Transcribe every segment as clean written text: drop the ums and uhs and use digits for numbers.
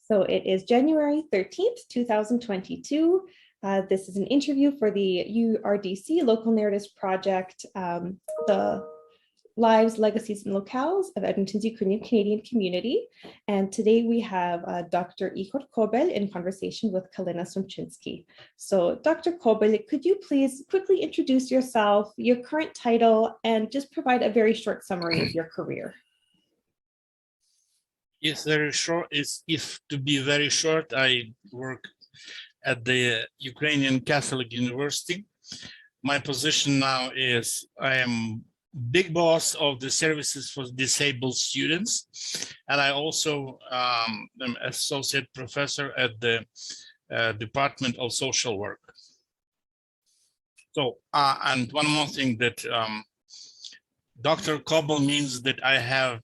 So it is January 13th, 2022. This is an interview for the URDC Local Narratives Project, the Lives, Legacies, and Locales of Edmonton's Ukrainian Canadian community. And today we have Dr. Ihor Kobel in conversation with Kalyna Somchynsky. So Dr. Kobel, could you please quickly introduce yourself, your current title, and just provide a very short summary of your career? Yes, very short. If to be very short, I work at the Ukrainian Catholic University. My position now is I am big boss of the services for disabled students, and I also am associate professor at the Department of Social Work. So, and one more thing, that Dr. Kobel means that I have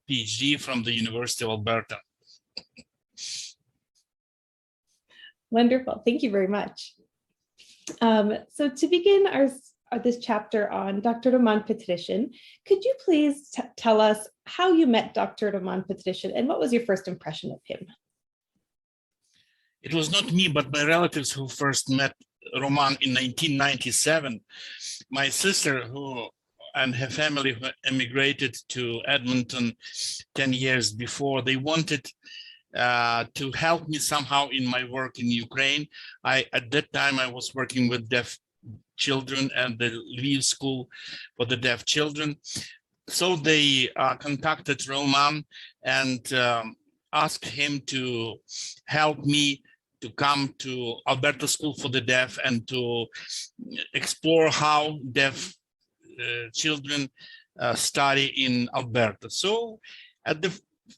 PhD from the University of Alberta. Wonderful, thank you very much. So to begin this chapter on Dr. Rahman Petryshyn, could you please tell us how you met Dr. Rahman Petryshyn and what was your first impression of him? It was not me, but my relatives who first met Rahman in 1997. My sister, who and her family emigrated to Edmonton 10 years before, they wanted to help me somehow in my work in Ukraine. At that time, I was working with deaf children and the Lviv School for the Deaf Children. So they contacted Rahman and asked him to help me to come to Alberta School for the Deaf and to explore how deaf children study in Alberta. So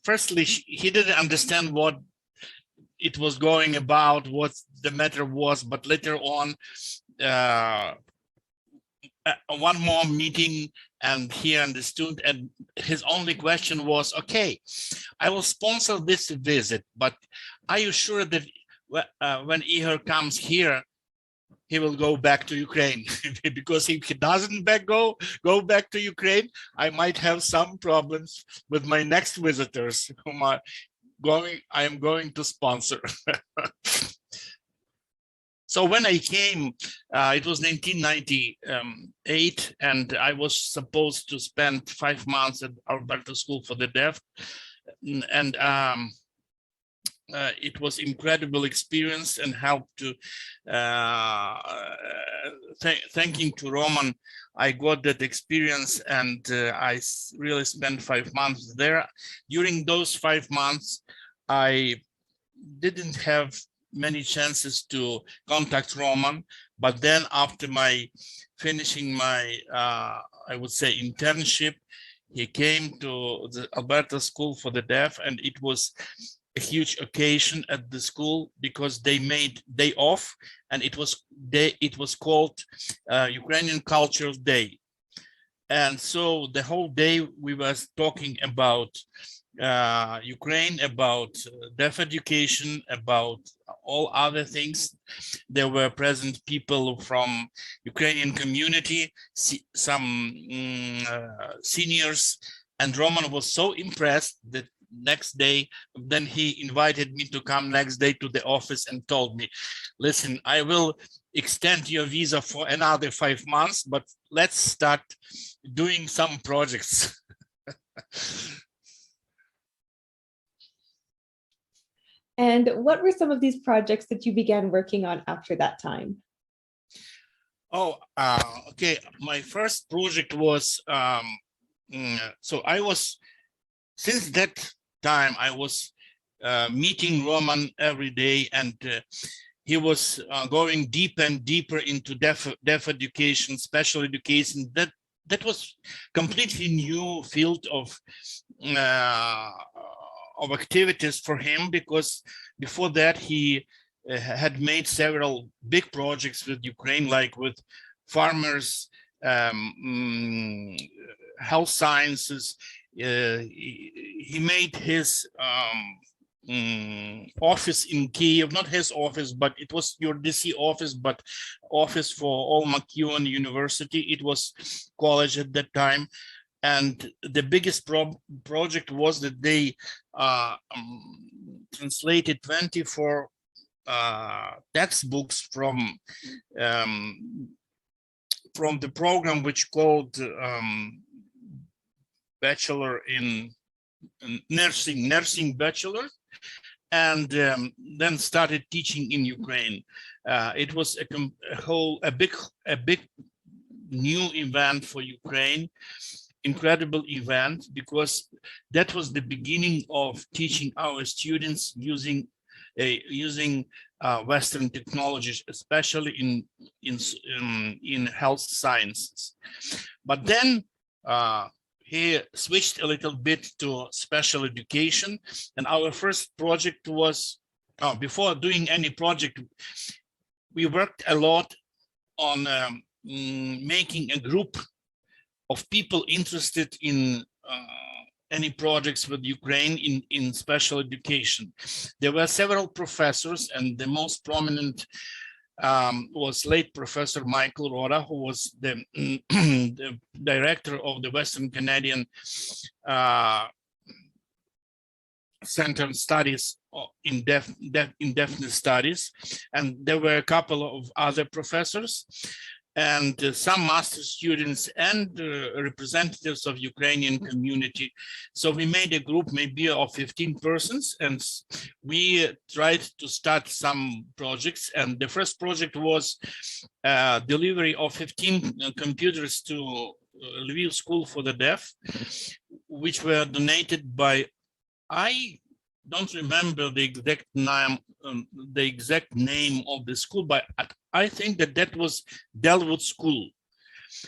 firstly, he didn't understand what it was going about, what the matter was, but later on, one more meeting and he understood, and his only question was, okay, I will sponsor this visit, but are you sure that when Ihor comes here, he will go back to Ukraine? Because if he doesn't go back to Ukraine, I might have some problems with my next visitors whom I am going to sponsor. So when I came, it was 1998, and I was supposed to spend 5 months at Alberta School for the Deaf, and it was incredible experience and helped to thanking to Rahman, I got that experience, and I really spent 5 months there. During those 5 months, I didn't have many chances to contact Rahman, but then after finishing my I would say internship, he came to the Alberta School for the Deaf, and it was a huge occasion at the school because they made day off, and it was called Ukrainian Cultural Day. And so the whole day we were talking about Ukraine, about deaf education, about all other things. There were present people from Ukrainian community, some seniors, and Rahman was so impressed that next day, then he invited me to come next day to the office and told me, listen, I will extend your visa for another 5 months, but let's start doing some projects. And what were some of these projects that you began working on after that time? Oh, okay. My first project was, so I was, since that time, I was meeting Rahman every day, and he was going deeper and deeper into deaf education, special education. That was completely new field of activities for him, because before that he had made several big projects with Ukraine, like with farmers, health sciences. He made his office in Kiev, not his office, but it was URDC office, but office for all McEwan University. It was college at that time. And the biggest project was that they translated 24 textbooks from the program which called Bachelor in Nursing Bachelor, and then started teaching in Ukraine. It was a big new event for Ukraine, incredible event, because that was the beginning of teaching our students using Western technologies, especially in health sciences. But then he switched a little bit to special education, and our first project was, before doing any project, we worked a lot on making a group of people interested in any projects with Ukraine in special education. There were several professors, and the most prominent was late Professor Michael Roda, who was the, the director of the Western Canadian Center of Studies in Deafness Studies, and there were a couple of other professors, and some master students and representatives of Ukrainian community. So we made a group maybe of 15 persons, and we tried to start some projects. And the first project was delivery of 15 computers to Lviv School for the Deaf, which were donated by, I don't remember the exact name of the school, but I think that was Delwood School.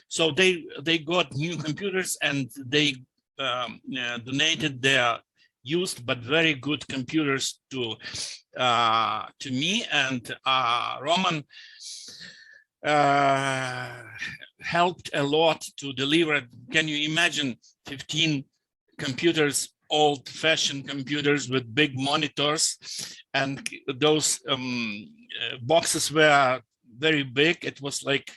So they got new computers, and they donated their used but very good computers to me, and Rahman helped a lot to deliver. Can you imagine 15 computers, old-fashioned computers with big monitors, and those boxes were very big. It was like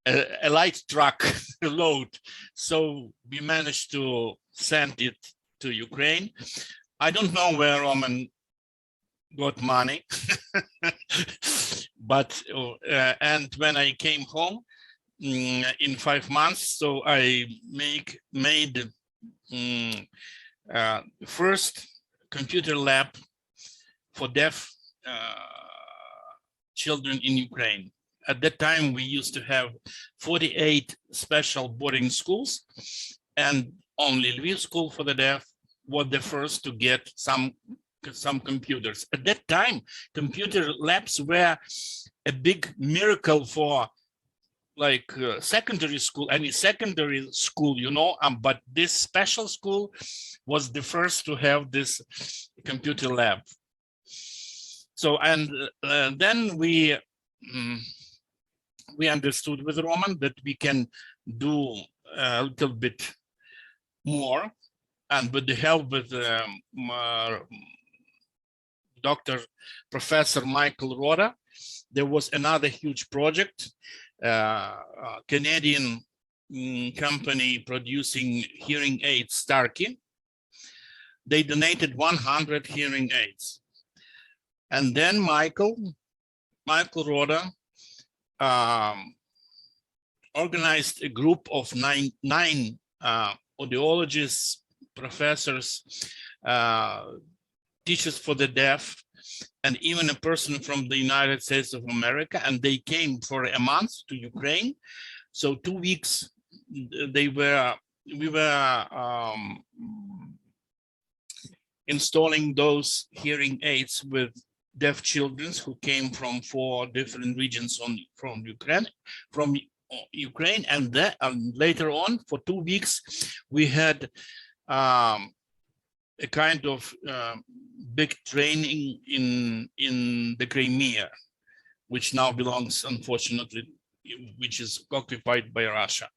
a light truck load. So we managed to send it to Ukraine. I don't know where Rahman got money, but and when I came home in 5 months, so I made first computer lab for deaf children in Ukraine. At that time, we used to have 48 special boarding schools, and only Lviv School for the Deaf was the first to get some computers. At that time, computer labs were a big miracle for like secondary school, any secondary school, you know, but this special school was the first to have this computer lab. So, and then we understood with Rahman that we can do a little bit more, and with the help with Professor Michael Roda, there was another huge project, Canadian company producing hearing aids, Starkey. They donated 100 hearing aids. And then Michael Roda organized a group of nine audiologists, professors, teachers for the deaf, and even a person from the United States of America, and they came for a month to Ukraine. So 2 weeks, we were installing those hearing aids with deaf children who came from 4 different regions from Ukraine, and later on, for 2 weeks, we had a kind of big training in the Crimea, which now belongs, unfortunately, which is occupied by Russia.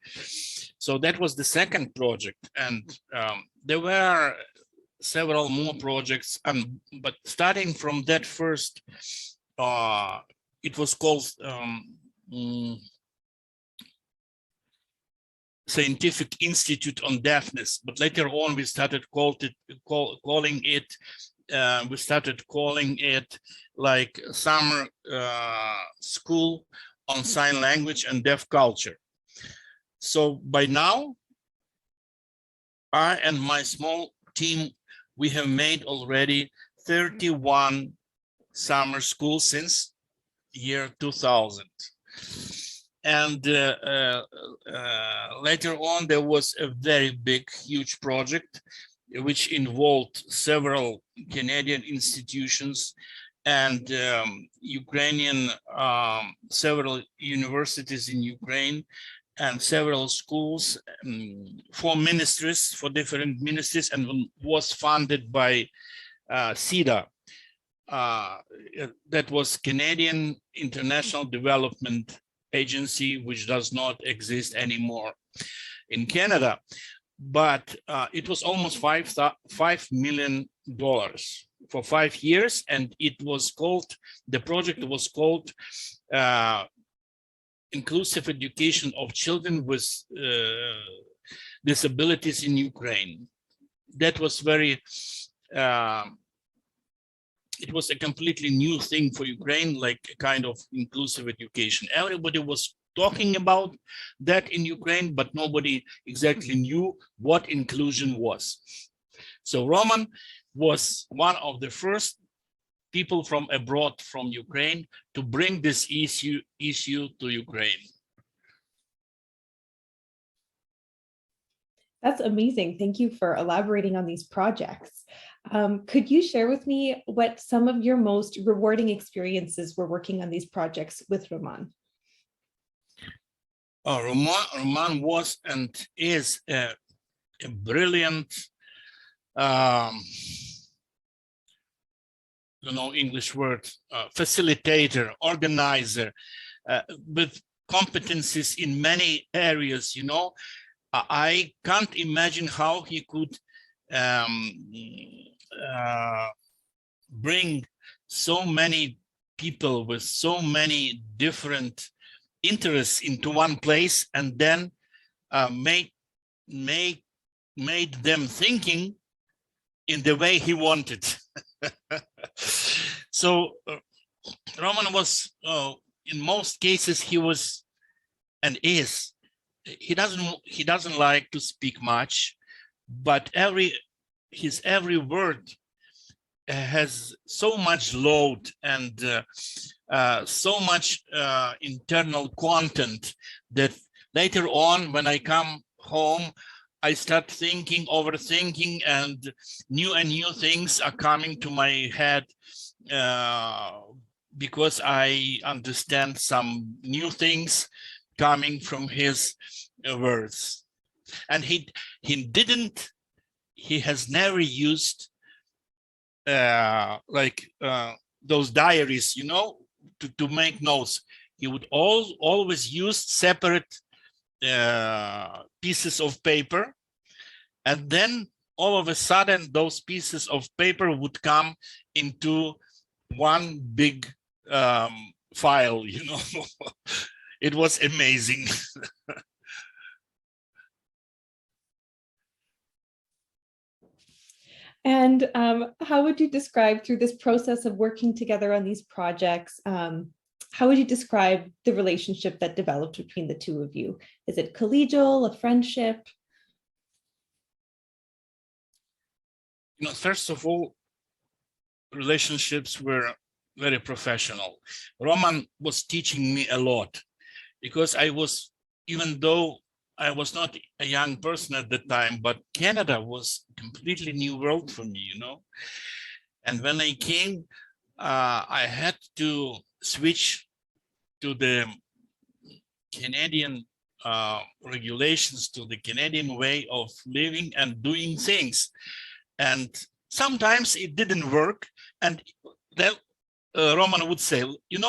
So that was the second project, and there were several more projects, but starting from that first, it was called scientific institute on deafness, but later on we started calling it like summer school on sign language and deaf culture. So by now, I and my small team, we have made already 31 summer schools since year 2000. And later on, there was a very big, huge project which involved several Canadian institutions and Ukrainian, several universities in Ukraine and several schools for ministries, for different ministries, and was funded by CIDA. That was Canadian International Development Agency, which does not exist anymore in Canada, but it was almost $5 million for 5 years, and it was called, the project was called Inclusive Education of Children with Disabilities in Ukraine. That was very, it was a completely new thing for Ukraine, like a kind of inclusive education. Everybody was talking about that in Ukraine, but nobody exactly knew what inclusion was. So Rahman was one of the first people from abroad, from Ukraine, to bring this issue to Ukraine. That's amazing. Thank you for elaborating on these projects. Could you share with me what some of your most rewarding experiences were working on these projects with Rahman? Rahman was and is a brilliant, English word, facilitator, organizer, with competencies in many areas. I can't imagine how he could bring so many people with so many different interests into one place, and then made them thinking in the way he wanted. So Rahman was, in most cases, he was and is. He doesn't like to speak much, but his every word has so much load and so much internal content that later on, when I come home, I start overthinking, and new things are coming to my head because I understand some new things coming from his words. And he has never used those diaries, to make notes. He would always use separate pieces of paper, and then all of a sudden those pieces of paper would come into one big file. It was amazing. And how would you describe, through this process of working together on these projects, how would you describe the relationship that developed between the two of you? Is it collegial, a friendship? First of all, relationships were very professional. Rahman was teaching me a lot, because even though I was not a young person at the time, but Canada was a completely new world for me, And when I came, I had to switch to the Canadian regulations, to the Canadian way of living and doing things. And sometimes it didn't work. And then Rahman would say, you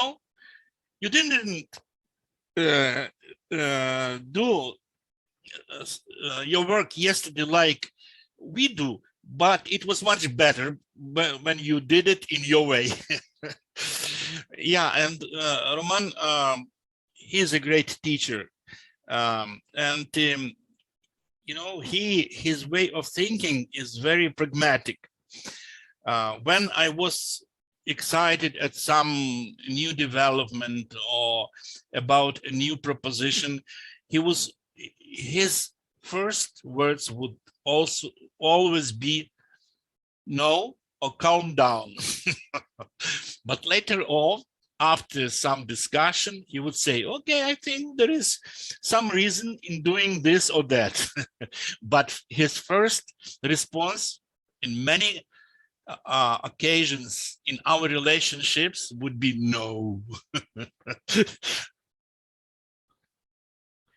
didn't do your work yesterday like we do, but it was much better when you did it in your way. Yeah, and Rahman, he's a great teacher, and you know, his way of thinking is very pragmatic. When I was excited at some new development or about a new proposition, his first words would also always be no or calm down. But later on, after some discussion, he would say, okay, I think there is some reason in doing this or that. But his first response in many occasions in our relationships would be no.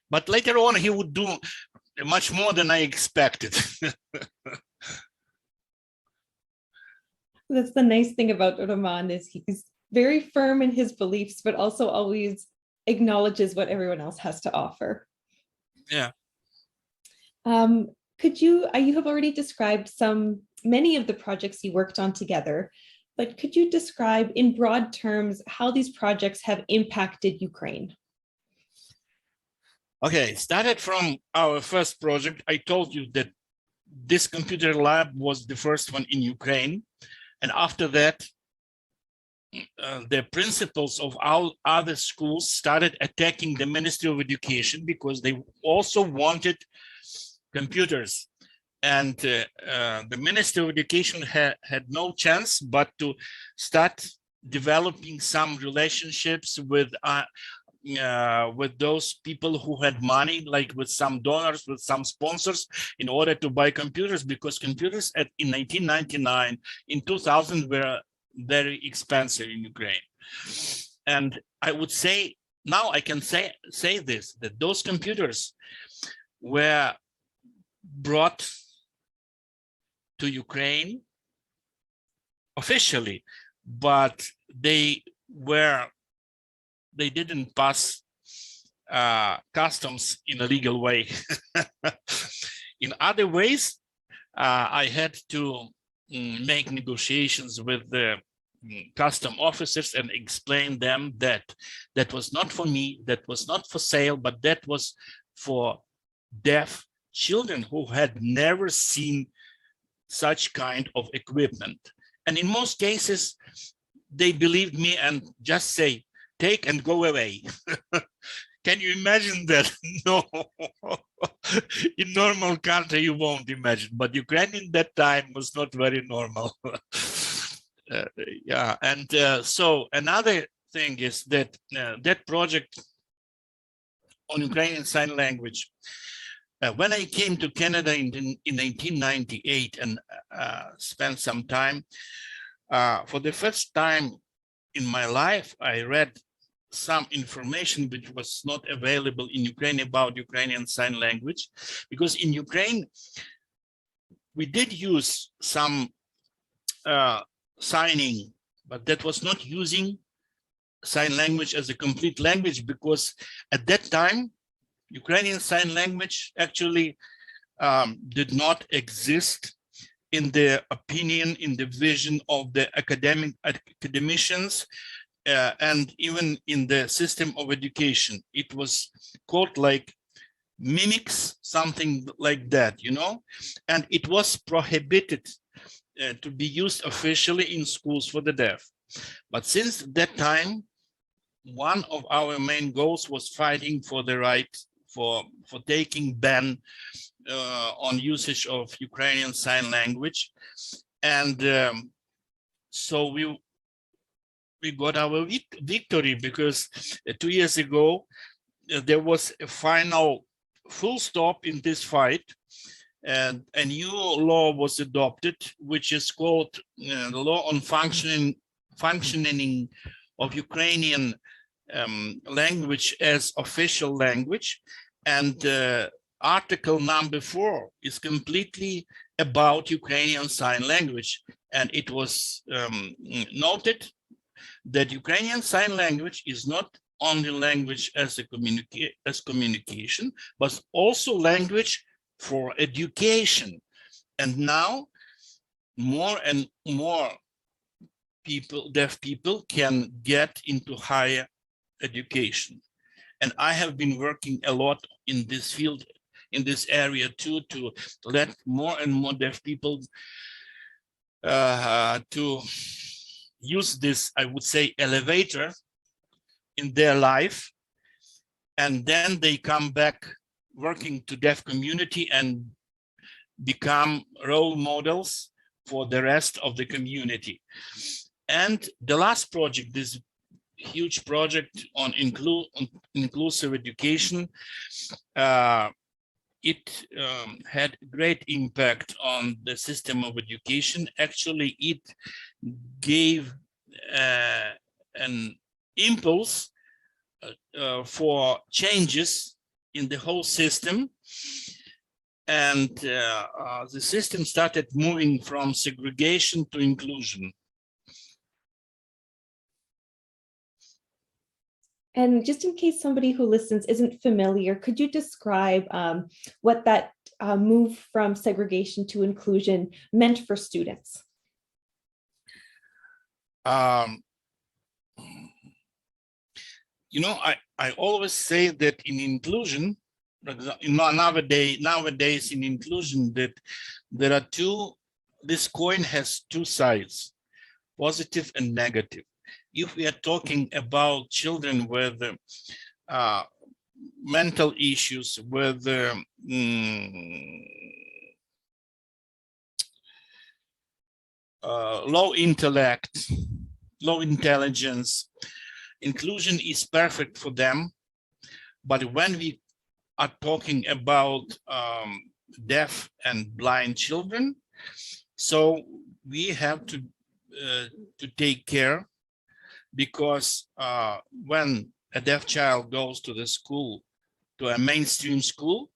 But later on, he would do much more than I expected. That's the nice thing about Rahman, is he's very firm in his beliefs, but also always acknowledges what everyone else has to offer. Yeah. Could you have already described many of the projects you worked on together, but could you describe in broad terms how these projects have impacted Ukraine? Okay, started from our first project. I told you that this computer lab was the first one in Ukraine. And after that, the principals of all other schools started attacking the Ministry of Education because they also wanted computers. And the Ministry of Education had no chance but to start developing some relationships with those people who had money, like with some donors, with some sponsors, in order to buy computers, because computers in 1999, in 2000 were very expensive in Ukraine. And I would say, now I can say this, that those computers were brought to Ukraine officially, but they didn't pass customs in a legal way. In other ways, I had to make negotiations with the custom officers and explain them that that was not for me, that was not for sale, but that was for deaf children who had never seen such kind of equipment. And in most cases, they believed me and just say, take and go away. Can you imagine that? No. In normal country, you won't imagine, but Ukraine in that time was not very normal. Yeah, and so another thing is that that project on Ukrainian Sign Language, when I came to Canada in 1998 and spent some time, for the first time in my life, I read some information which was not available in Ukraine about Ukrainian Sign Language, because in Ukraine, we did use some signing, but that was not using sign language as a complete language, because at that time, Ukrainian Sign Language actually did not exist in the opinion, in the vision of the academicians, and even in the system of education. It was called like mimics, something like that, you know, and it was prohibited to be used officially in schools for the deaf. But since that time, one of our main goals was fighting for the right for taking ban on usage of Ukrainian Sign Language. And so we got our victory, because 2 years ago, there was a final full stop in this fight, and a new law was adopted, which is called the Law on Functioning of Ukrainian language as official language. And article number 4 is completely about Ukrainian Sign Language. And it was noted that Ukrainian Sign Language is not only language as communication, but also language for education. And now more and more people, deaf people, can get into higher education. And I have been working a lot in this field in this area too, to let more and more deaf people to use this, I would say, elevator in their life, and then they come back working to deaf community and become role models for the rest of the community. And the last project, this huge project on inclusive education, it had great impact on the system of education. Actually, it gave an impulse for changes in the whole system. And the system started moving from segregation to inclusion. And just in case somebody who listens isn't familiar, could you describe what that move from segregation to inclusion meant for students? You know, I always say that in inclusion, nowadays in inclusion, that there are this coin has two sides, positive and negative. If we are talking about children with mental issues, with low intellect, low intelligence, inclusion is perfect for them. But when we are talking about deaf and blind children, so we have to take care, because when a deaf child goes to the school, to a mainstream school,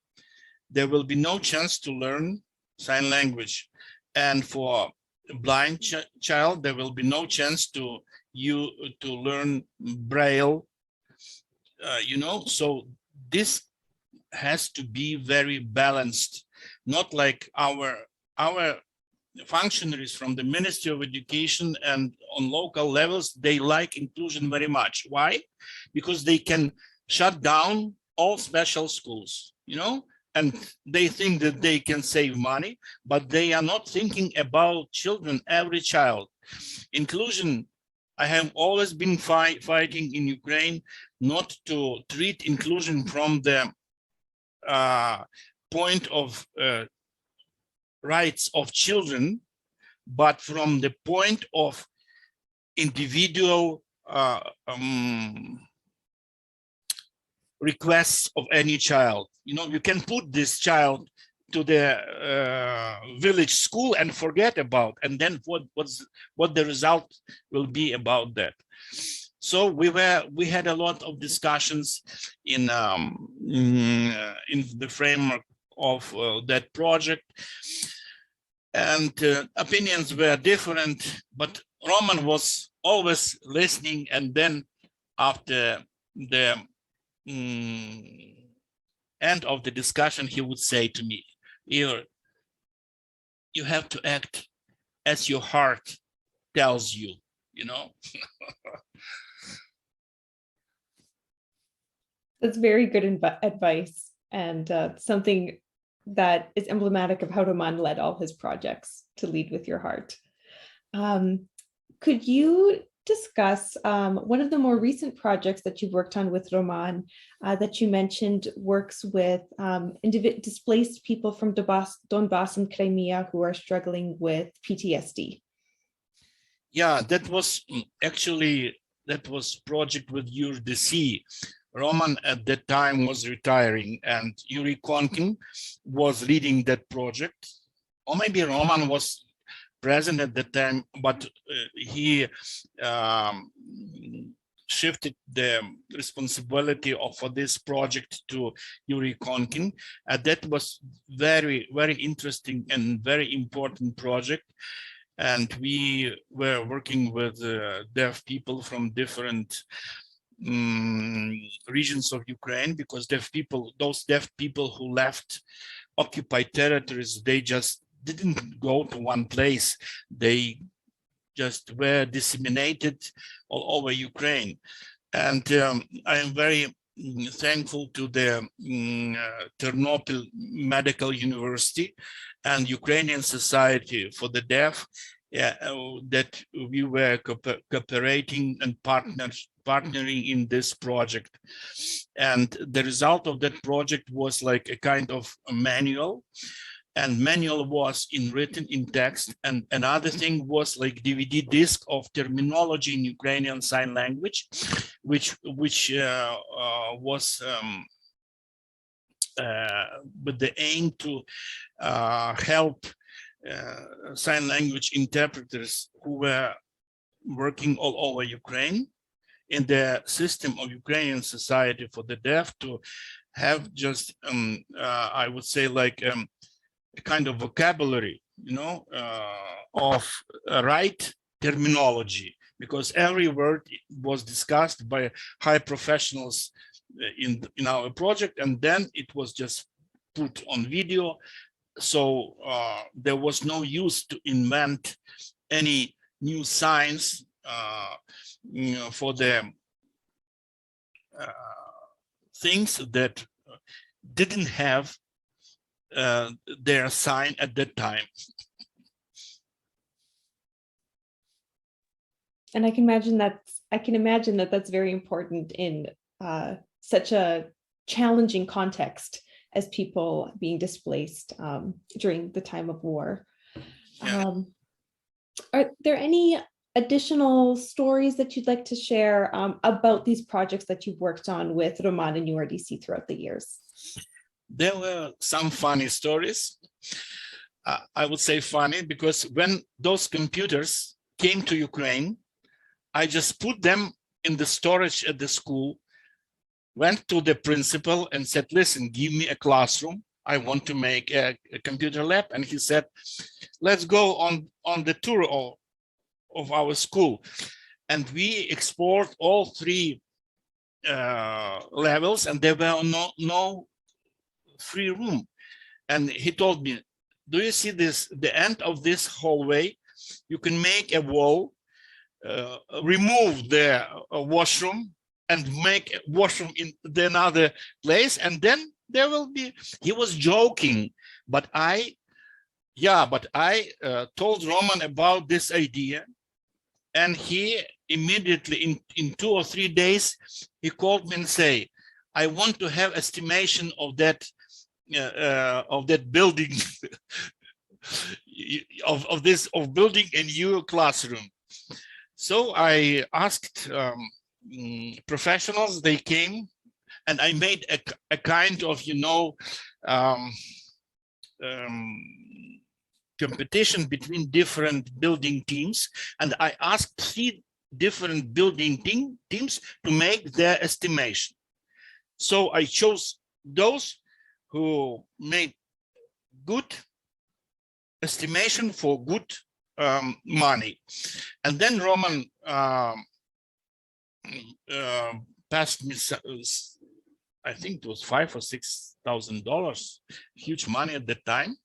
there will be no chance to learn sign language. And for a blind child, there will be no chance to learn Braille, you know. So this has to be very balanced, not like our functionaries from the Ministry of Education and on local levels, they like inclusion very much. Why? Because they can shut down all special schools, you know, and they think that they can save money, but they are not thinking about children, every child. Inclusion, I have always been fighting in Ukraine not to treat inclusion from the point of rights of children, but from the point of individual requests of any child. You know, you can put this child to the village school and forget about, and then what the result will be about that. So we had a lot of discussions in the framework of that project, and opinions were different, but Rahman was always listening, and then after the end of the discussion, he would say to me, Ihor, you have to act as your heart tells you, you know. That's very good advice, and something that is emblematic of how Rahman led all his projects, to lead with your heart. Could you discuss one of the more recent projects that you've worked on with Rahman that you mentioned works with displaced people from Donbass and Crimea who are struggling with PTSD? Yeah, that was project with URDC. Rahman at that time was retiring, and Yuri Konkin was leading that project. Or maybe Rahman was present at that time, but he shifted the responsibility for this project to Yuri Konkin. That was very, very interesting and very important project. And we were working with deaf people from different regions of Ukraine, because those deaf people who left occupied territories, they just didn't go to one place. They just were disseminated all over Ukraine. And I am very thankful to the Ternopil Medical University and Ukrainian Society for the Deaf that we were cooperating and partnering in this project. And the result of that project was like a kind of a manual, and manual was written in text, and another thing was like DVD disc of terminology in Ukrainian Sign Language, which was with the aim to help sign language interpreters who were working all over Ukraine in the system of Ukrainian Society for the Deaf, to have just I would say like a kind of vocabulary, of right terminology, because every word was discussed by high professionals in our project, and then it was just put on video. So there was no use to invent any new signs for the things that didn't have their sign at that time. And I can imagine that that's very important in such a challenging context as people being displaced during the time of war. Yeah. Are there any additional stories that you'd like to share about these projects that you've worked on with Rahman and URDC throughout the years? There were some funny stories. I would say funny because when those computers came to Ukraine, I just put them in the storage at the school, went to the principal and said, listen, give me a classroom. I want to make a computer lab. And he said, let's go on the tour of our school. And we explored all three levels, and there were no free room. And he told me, do you see this, the end of this hallway? You can make a wall, remove the washroom and make a washroom in another place, and then there will be. He was joking, but I told Roman about this idea, and he immediately in 2 or 3 days he called me and say, I want to have estimation of that building of building a new classroom. So I asked professionals, they came, and I made a kind of competition between different building teams, and I asked 3 different building teams to make their estimation. So I chose those who made good estimation for good money. And then Roman passed me, I think it was $5,000 or $6,000, huge money at that time.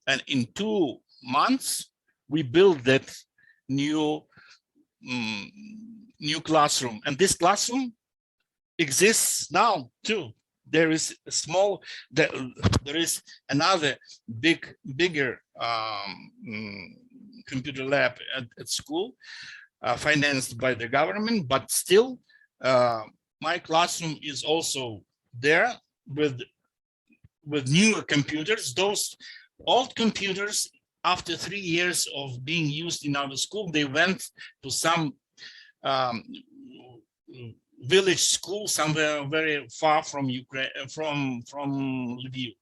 And in 2 months, we built that new classroom. And this classroom exists now too. There is a small, there is another bigger computer lab at school, financed by the government, but still my classroom is also there with newer computers. Those old computers, after 3 years of being used in our school, they went to some village school somewhere very far from Ukraine, from Lviv.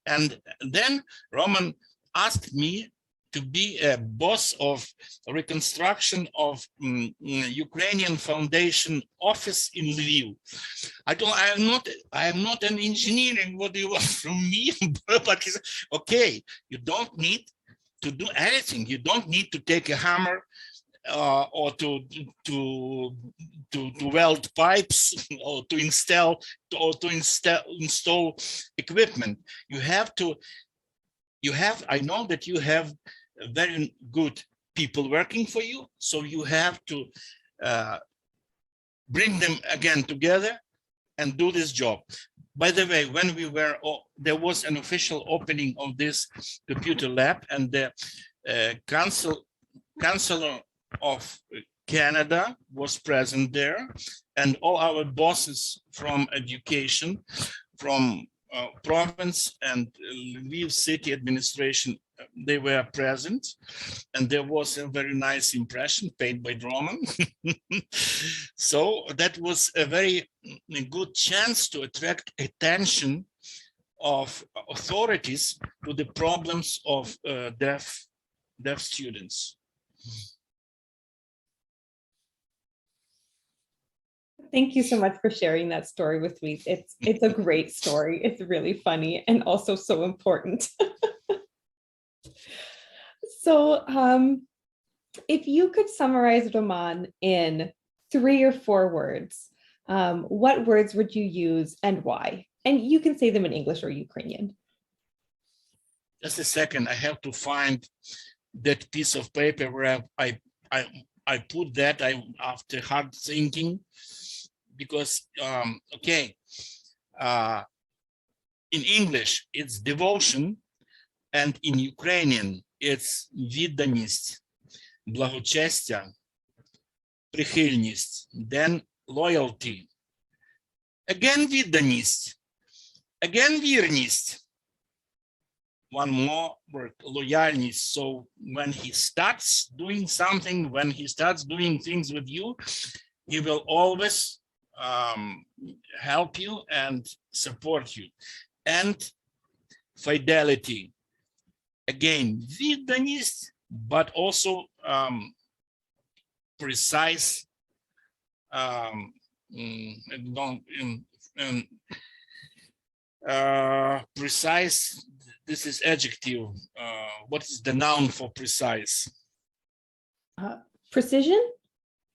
And then Roman asked me to be a boss of reconstruction of Ukrainian Foundation office in Lviv. I am not an engineer, and what do you want from me? But he said, okay, you don't need to do anything. You don't need to take a hammer or to weld pipes or to install equipment. I know that you have very good people working for you, so you have to bring them again together and do this job. By the way, when we were, there was an official opening of this computer lab, and the Chancellor of Canada was present there, and all our bosses from education, from province and Lviv city administration, they were present, and there was a very nice impression paid by Rahman. So that was a very good chance to attract attention of authorities to the problems of deaf students. Thank you so much for sharing that story with me. It's a great story. It's really funny and also so important. So if you could summarize Rahman in 3 or 4 words, what words would you use and why? And you can say them in English or Ukrainian. Just a second, I have to find that piece of paper where I put that after hard thinking, because okay, in English it's devotion, and in Ukrainian it's відданість, благочестя, прихильність, then loyalty, again відданість, again вірність, one more word, loyalність. So when he starts doing something, when he starts doing things with you, he will always help you and support you. And fidelity, again, відданість, but also precise, precise, this is adjective. What is the noun for precise? Precision?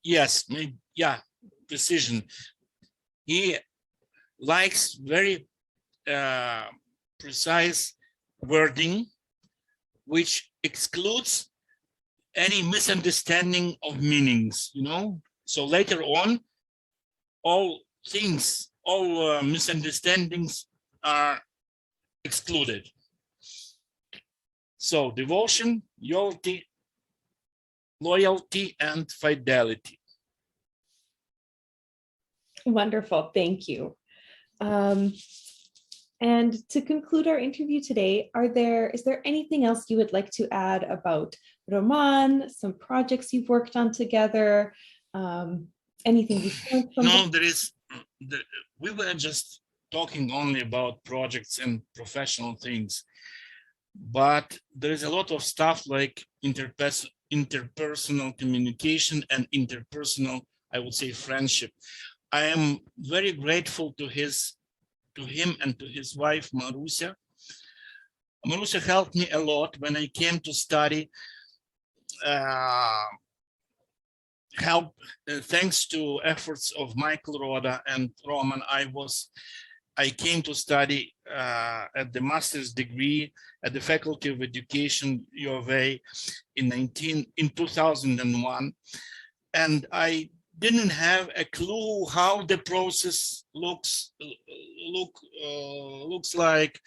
Yes, maybe, yeah, precision. He likes very precise wording, which excludes any misunderstanding of meanings, you know? So later on, all things, all misunderstandings are excluded. So devotion, loyalty, and fidelity. Wonderful, thank you. And to conclude our interview today, is there anything else you would like to add about Rahman, some projects you've worked on together, anything you've learned from? No, we were just talking only about projects and professional things, but there is a lot of stuff like interpersonal communication and interpersonal, I would say, friendship. I am very grateful to him and to his wife, Marusia. Marusia helped me a lot when I came to study. Thanks to efforts of Michael Roda and Rahman, I came to study at the master's degree at the Faculty of Education, U of A, in 2001. And I didn't have a clue how the process looks like,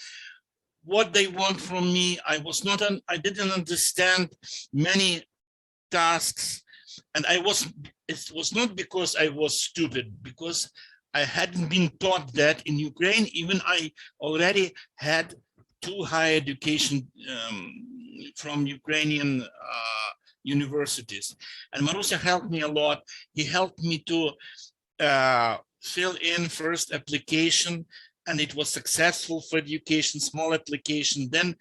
what they want from me. I didn't understand many tasks, and it was not because I was stupid, because I hadn't been taught that in Ukraine. Even I already had 2 higher education from Ukrainian universities, and Marusia helped me a lot. He helped me to fill in first application, and it was successful for education, small application, then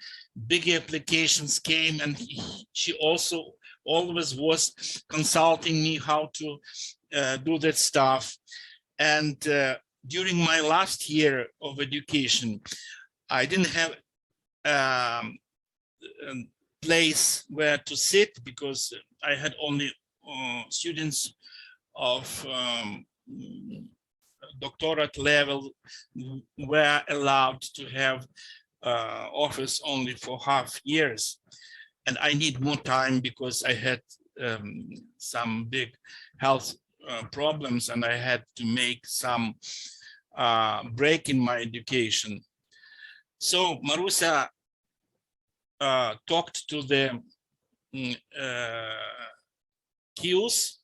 bigger applications came, and she also always was consulting me how to do that stuff. And during my last year of education, I didn't have a place where to sit because I had only students of doctorate level were allowed to have office only for half years. And I need more time because I had some big health problems, and I had to make some break in my education. So Marusia talked to the queues,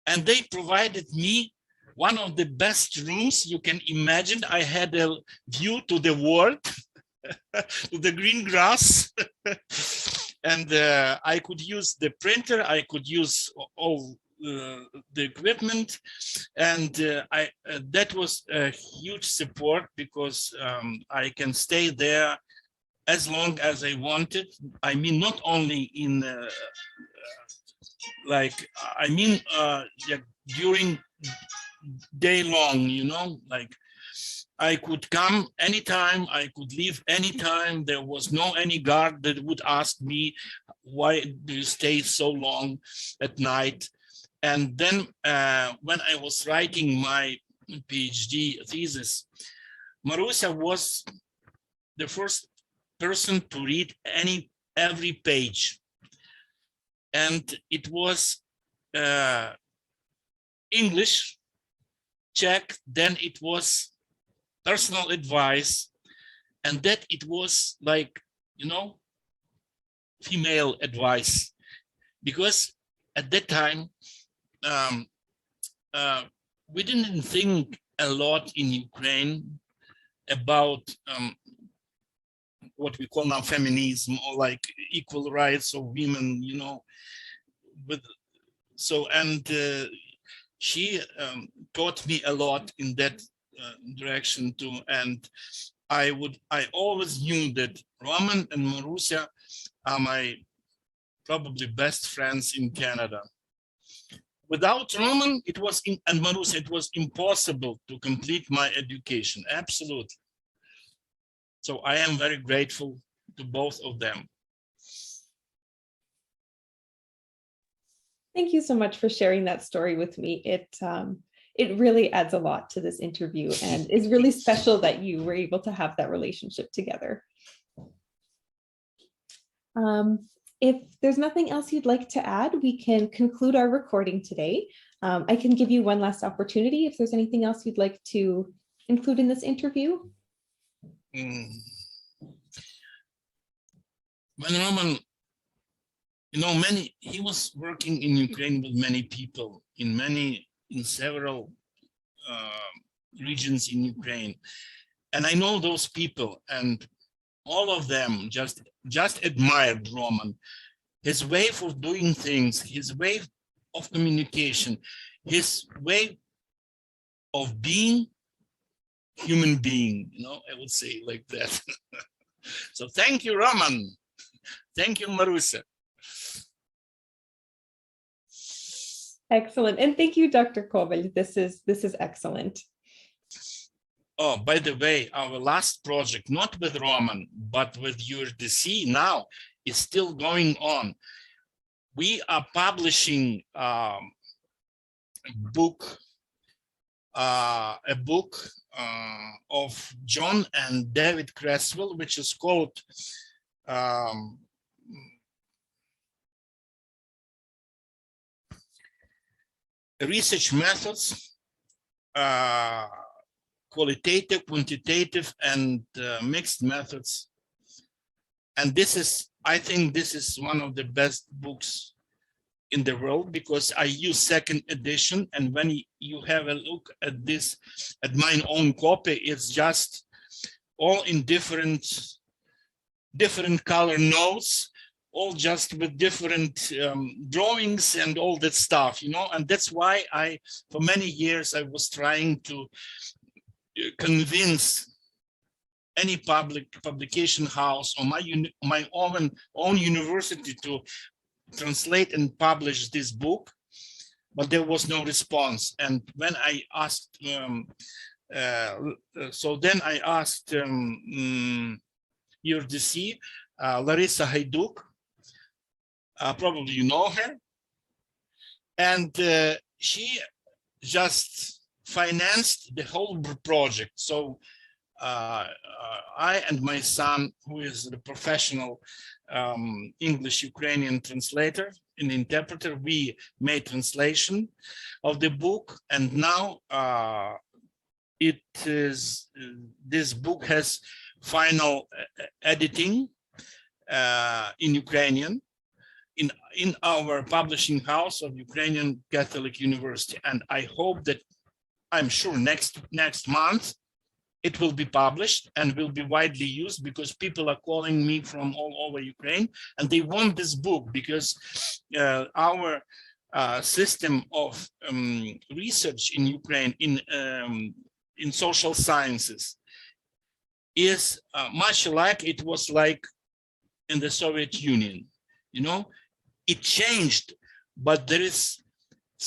and they provided me one of the best rooms you can imagine. I had a view to the world, to the green grass, and I could use the printer, I could use all the equipment, and that was a huge support, because I can stay there as long as I wanted. I mean, not only in during day long, you know, like I could come anytime, I could leave anytime. There was no any guard that would ask me, why do you stay so long at night? And then when I was writing my PhD thesis, Marusia was the first person to read every page. And it was English, Czech, then it was personal advice, and that it was like, you know, female advice, because at that time we didn't think a lot in Ukraine about what we call now feminism, or like equal rights of women, you know. But so, and she taught me a lot in that direction too. And I always knew that Rahman and Marusia are my probably best friends in Canada. Without Rahman, and Marusia, it was impossible to complete my education. Absolutely. So I am very grateful to both of them. Thank you so much for sharing that story with me. It really adds a lot to this interview, and is really special that you were able to have that relationship together. If there's nothing else you'd like to add, we can conclude our recording today. I can give you one last opportunity if there's anything else you'd like to include in this interview. When Rahman, you know, he was working in Ukraine with many people in several regions in Ukraine. And I know those people, and all of them just admired Rahman, his way of doing things, his way of communication, his way of being human being, you know, I would say like that. So thank you, Rahman. Thank you, Marusia. Excellent. And thank you, Dr. Kobel. This is excellent. Oh, by the way, our last project, not with Rahman, but with URDC now, is still going on. We are publishing a book of John and David Creswell, which is called Research Methods, Qualitative, Quantitative, and Mixed Methods. And this is, I think this is one of the best books in the world, because I use second edition, and when you have a look at this, at my own copy, it's just all in different color notes, all just with different drawings and all that stuff, you know. And that's why for many years I was trying to convince any publication house or my own university to translate and publish this book, but there was no response. And when I asked, so then I asked URDC, Larissa Hajduk, probably you know her, and she just financed the whole project. So I and my son, who is the professional English-Ukrainian translator and interpreter, we made translation of the book, and now it is this book has final editing in Ukrainian in our publishing house of Ukrainian Catholic University, and I hope that I'm sure next month it will be published and will be widely used, because people are calling me from all over Ukraine and they want this book, because our system of research in Ukraine in social sciences is much like it was like in the Soviet Union. You know, it changed, but there is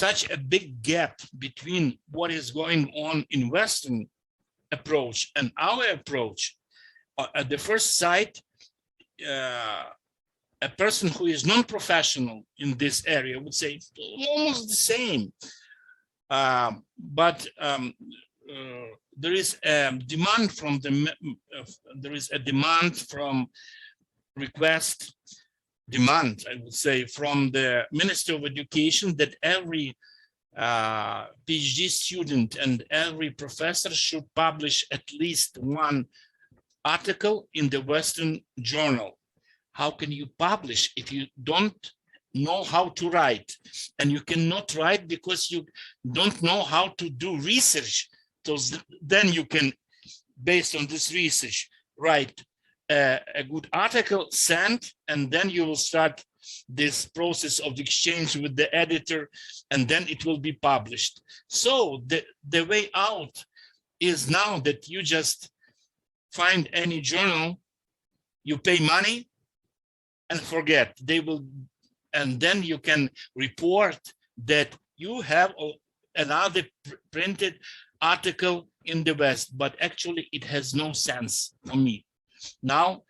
such a big gap between what is going on in Western approach and our approach. At the first sight, a person who is non-professional in this area would say it's almost the same. But there is a demand from demand, I would say, from the Ministry of Education that every PhD student and every professor should publish at least one article in the Western journal. How can you publish if you don't know how to write? And you cannot write because you don't know how to do research. So then you can, based on this research, write a good article, send, and then you will start this process of exchange with the editor, and then it will be published. So the way out is now that you just find any journal, you pay money and forget. They will, and then you can report that you have another printed article in the West, but actually it has no sense for me. Now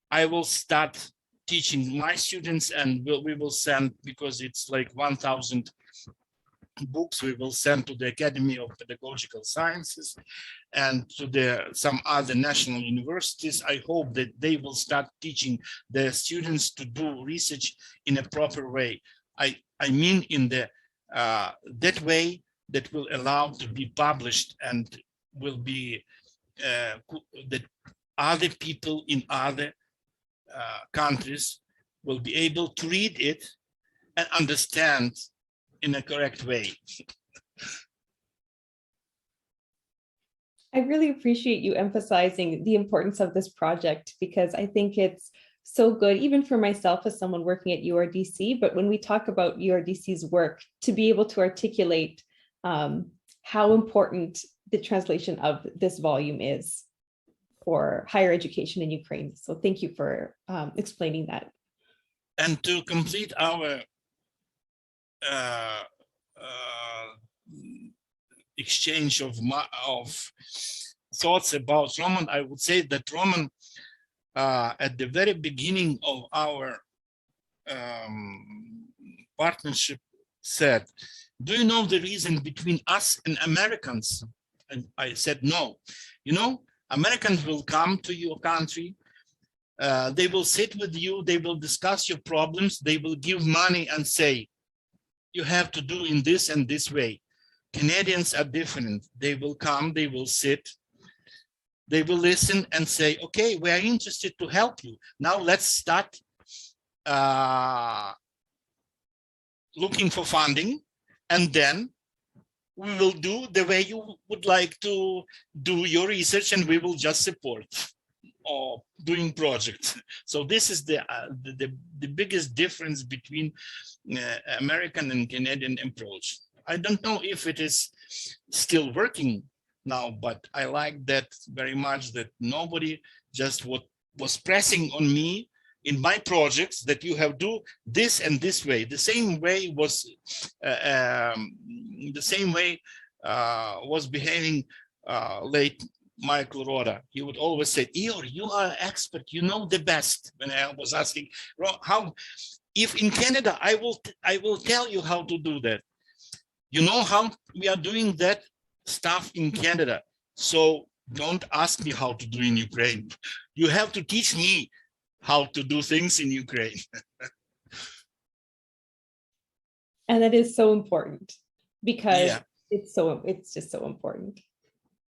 I will start teaching my students, and we will send, because it's like 1,000 books, we will send to the Academy of Pedagogical Sciences and to some other national universities. I hope that they will start teaching their students to do research in a proper way. I mean in the that way that will allow to be published and will be that other people in other countries will be able to read it and understand in a correct way. I really appreciate you emphasizing the importance of this project, because I think it's so good, even for myself as someone working at URDC, but when we talk about URDC's work, to be able to articulate how important the translation of this volume is for higher education in Ukraine. So thank you for explaining that. And to complete our exchange of thoughts about Rahman, I would say that Rahman, at the very beginning of our partnership, said, "Do you know the reason between us and Americans?" And I said, "No. You know, Americans will come to your country, they will sit with you, they will discuss your problems, they will give money and say, you have to do in this and this way. Canadians are different. They will come, they will sit, they will listen and say, okay, we are interested to help you. Now let's start looking for funding, and then we will do the way you would like to do your research, and we will just support or doing projects." So this is the biggest difference between American and Canadian approach. I don't know if it is still working now, but I like that very much, that nobody just was pressing on me in my projects that you have do this and this way. The same way was behaving late Michael Roda. He would always say, "Ihor, you are an expert, you know the best." When I was asking, how, if in Canada, I will tell you how to do that. You know how we are doing that stuff in Canada. So don't ask me how to do in Ukraine. You have to teach me how to do things in Ukraine. And that is so important, because it's just so important.